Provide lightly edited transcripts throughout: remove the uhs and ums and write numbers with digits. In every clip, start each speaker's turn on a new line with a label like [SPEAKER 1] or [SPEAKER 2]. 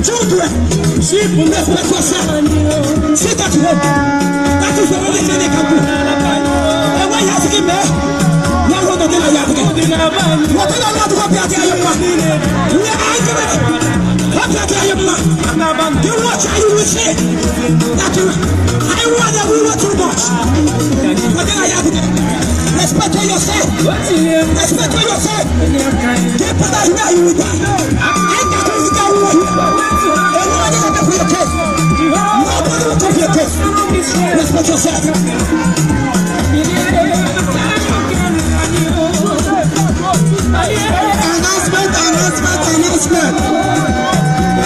[SPEAKER 1] children, sheep will not let us sit at home. That is the only thing they can do. And why you have to give me? Now what do I have to get? What do I have to go back to your man? We are arguing. What do I have to do? What are you with it? I want everyone too much. What do I have to do? Respect yourself. Respect yourself. Get put out where you will die. I got to figure out what you want. Nobody will come for your case. Nobody will come for your case. Respect yourself. Announcement.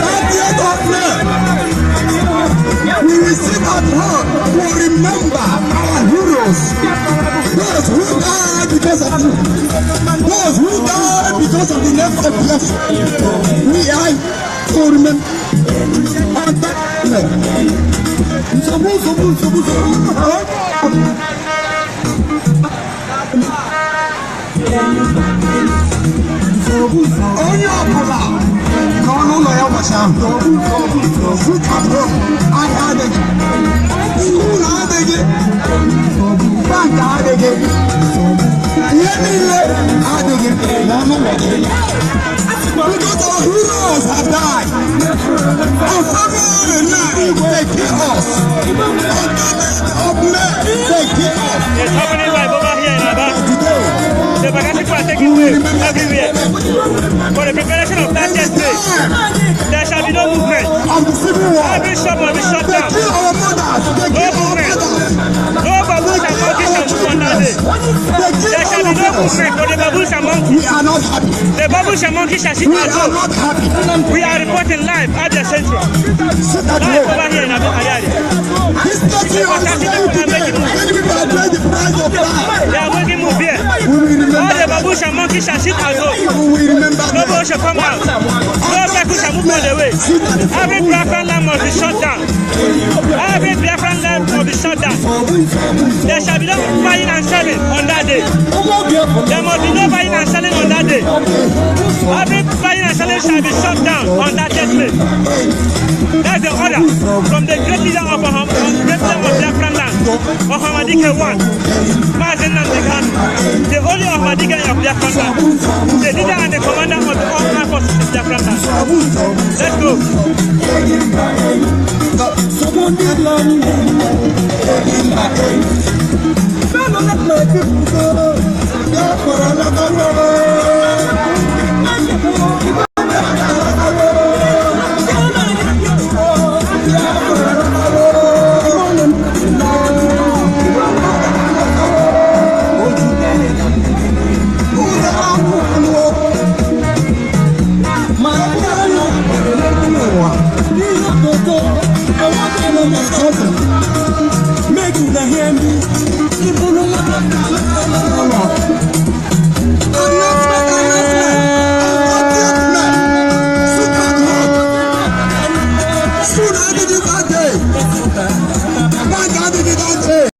[SPEAKER 1] At the end of May, we will sit at home to remember our heroes. Those who died because of you. Those who died because of the name of blessing. We are to remember on that day. On your power. Come on, I was out. Look at home. I had it. School had it. Bank had it. Because our heroes have died. On February 9, they kill us. On the 9th of May, they kill us.
[SPEAKER 2] It's happening live over here in Aba. The vacancy are taking place everywhere. For the preparation of that day, there shall be no movement. Every shop will be shut down. No movement. No baboons and monkeys shall move on that day. There shall be no movement for the baboons and monkeys.
[SPEAKER 1] We are not happy.
[SPEAKER 2] The baboons and monkeys shall sit at home. We are reporting live at the central. Live over here in Abu Hayari.
[SPEAKER 1] This country is people are paying the price of life.
[SPEAKER 2] They are making move here. All the baboons and monkeys shall sit at home. Nobody shall come out. No people shall move on the way. Every Biafran land must be shut down. Every Biafran land must be shut down. There shall be no buying and selling on that day. There must be no buying and selling on that day. Every buying and selling shall be shut down on that day. That's the order from the great leader of Biafran land, Mohammadike I, Mazen Namdekanu, the only Ahmadike of Biafran land, the leader and the commander of the armed forces of Biafran land. Let's go.
[SPEAKER 1] Make you hear me.